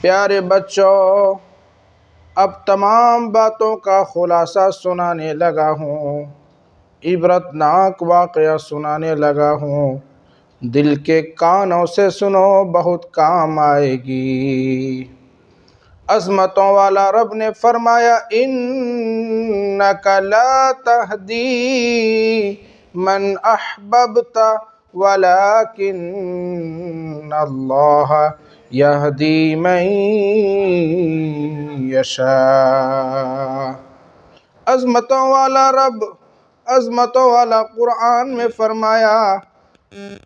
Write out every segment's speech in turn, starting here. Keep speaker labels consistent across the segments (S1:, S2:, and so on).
S1: प्यारे बच्चों, अब तमाम बातों का खुलासा सुनाने लगा हूँ, इबरतनाक वाक़या सुनाने लगा हूँ। दिल के कानों से सुनो, बहुत काम आएगी। अज़मतों वाला रब ने फरमाया, इन्नका ला तहदी मन अहबब्ता वलाकिन्न अल्लाह यहदी मन यशा। अज़मतों वाला रब, अज़मतों वाला कुरान में फरमाया,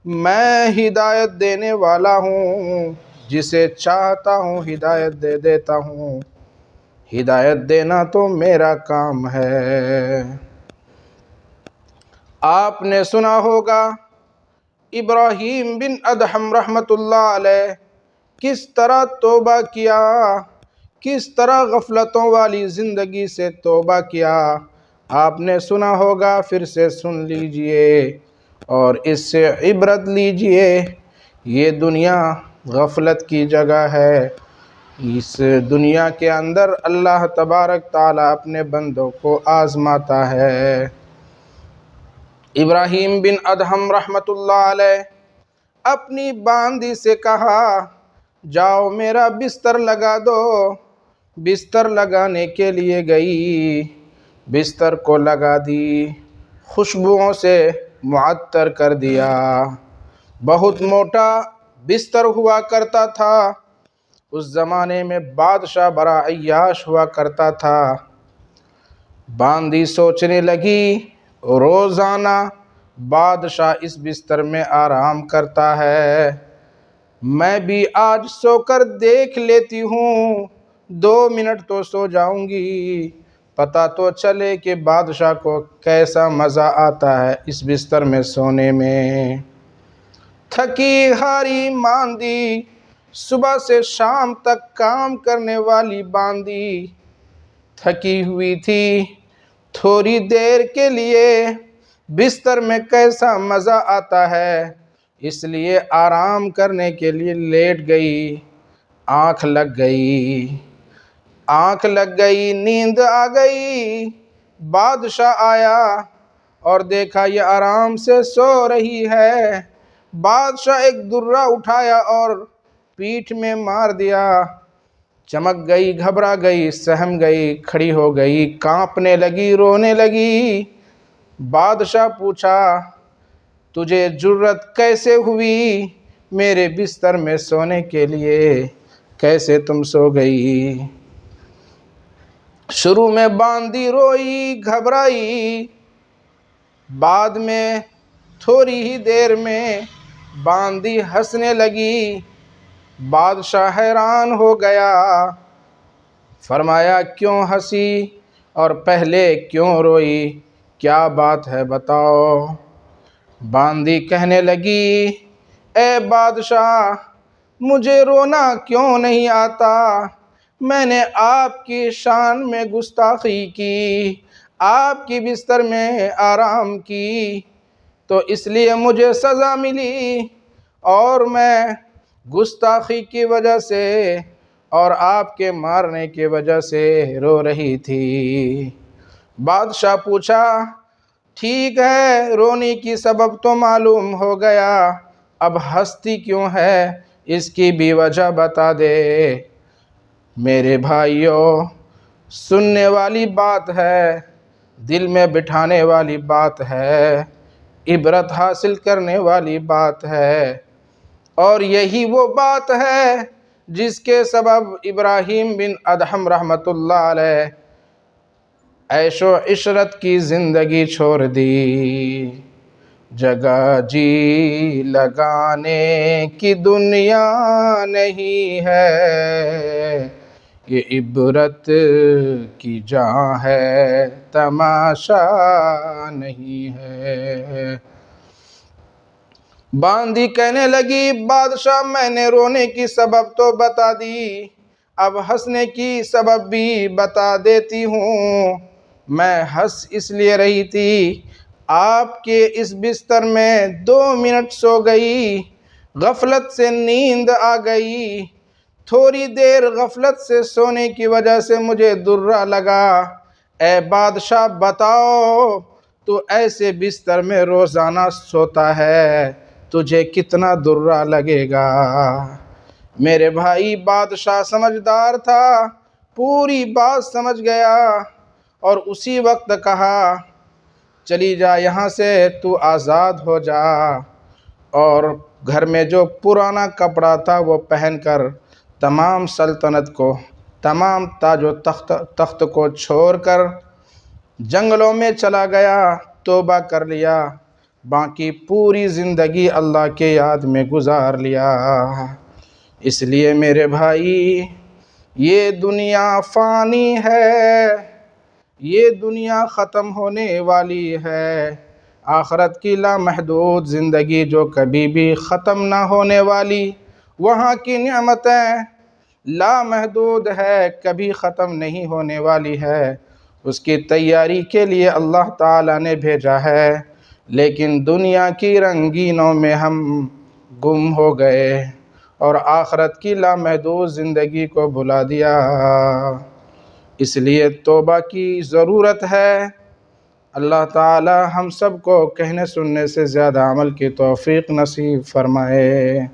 S1: मैं हिदायत देने वाला हूँ, जिसे चाहता हूँ हिदायत दे देता हूँ। हिदायत देना तो मेरा काम है। आपने सुना होगा इब्राहीम बिन अदहम रहमतुल्लाह अलैह किस तरह तौबा किया, किस तरह गफलतों वाली ज़िंदगी से तौबा किया। आपने सुना होगा, फिर से सुन लीजिए और इससे इबरत लीजिए। ये दुनिया गफलत की जगह है। इस दुनिया के अंदर अल्लाह तबारक ताला अपने बंदों को आज़माता है। इब्राहीम बिन अदहम रहमतुल्लाह अलैह अपनी बांदी से कहा, जाओ मेरा बिस्तर लगा दो। बिस्तर लगाने के लिए गई, बिस्तर को लगा दी, खुशबुओं से मुअत्तर कर दिया। बहुत मोटा बिस्तर हुआ करता था। उस ज़माने में बादशाह बड़ा अय्याश हुआ करता था। बांदी सोचने लगी, रोज़ाना बादशाह इस बिस्तर में आराम करता है, मैं भी आज सोकर देख लेती हूँ। 2 मिनट तो सो जाऊंगी, पता तो चले कि बादशाह को कैसा मज़ा आता है इस बिस्तर में सोने में। थकी हारी मांदी, सुबह से शाम तक काम करने वाली बांदी थकी हुई थी। थोड़ी देर के लिए बिस्तर में कैसा मज़ा आता है, इसलिए आराम करने के लिए लेट गई। आँख लग गई, आँख लग गई, नींद आ गई। बादशाह आया और देखा ये आराम से सो रही है। बादशाह एक दुर्रा उठाया और पीठ में मार दिया। चमक गई, घबरा गई, सहम गई, खड़ी हो गई, कांपने लगी, रोने लगी। बादशाह पूछा, तुझे जुर्रत कैसे हुई मेरे बिस्तर में सोने के लिए, कैसे तुम सो गई? शुरू में बांदी रोई, घबराई, बाद में थोड़ी ही देर में बांदी हंसने लगी। बादशाह हैरान हो गया, फरमाया, क्यों हंसी और पहले क्यों रोई, क्या बात है बताओ? बांदी कहने लगी, ए बादशाह, मुझे रोना क्यों नहीं आता? मैंने आपकी शान में गुस्ताखी की, आपकी बिस्तर में आराम की, तो इसलिए मुझे सज़ा मिली और मैं गुस्ताखी की वजह से और आपके मारने की वजह से रो रही थी। बादशाह पूछा, ठीक है, रोने की सबब तो मालूम हो गया, अब हंसती क्यों है इसकी भी वजह बता दे। मेरे भाइयों, सुनने वाली बात है, दिल में बिठाने वाली बात है, इबरत हासिल करने वाली बात है। और यही वो बात है जिसके सबब इब्राहीम बिन अदहम रहमतुल्लाह अलैह ऐशो इशरत की ज़िंदगी छोड़ दी। जगह जी लगाने की दुनिया नहीं है, ये इबरत की जहाँ है, तमाशा नहीं है। बांदी कहने लगी, बादशाह, मैंने रोने की सबब तो बता दी, अब हंसने की सबब भी बता देती हूँ। मैं हंस इसलिए रही थी, आपके इस बिस्तर में 2 मिनट सो गई, गफलत से नींद आ गई, थोड़ी देर गफलत से सोने की वजह से मुझे दुर्रा लगा। ए बादशाह बताओ, तू ऐसे बिस्तर में रोज़ाना सोता है, तुझे कितना दुर्रा लगेगा। मेरे भाई बादशाह समझदार था, पूरी बात समझ गया और उसी वक्त कहा, चली जा यहाँ से, तू आज़ाद हो जा। और घर में जो पुराना कपड़ा था वो पहनकर तमाम सल्तनत को, तमाम ताजो तख्त को छोड़कर जंगलों में चला गया, तौबा कर लिया, बाकी पूरी ज़िंदगी अल्लाह के याद में गुजार लिया। इसलिए मेरे भाई, ये दुनिया फ़ानी है, ये दुनिया ख़त्म होने वाली है। आखरत की लामहदूद ज़िंदगी जो कभी भी ख़त्म ना होने वाली, वहाँ की नेमतें लामहदूद है, कभी ख़त्म नहीं होने वाली है। उसकी तैयारी के लिए अल्लाह ताला ने भेजा है, लेकिन दुनिया की रंगीनों में हम गुम हो गए और आखरत की लामहदूद ज़िंदगी को भुला दिया। इसलिए तौबा की ज़रूरत है। अल्लाह ताला हम सब को कहने सुनने से ज़्यादा अमल की तौफ़ीक़ नसीब फ़रमाए।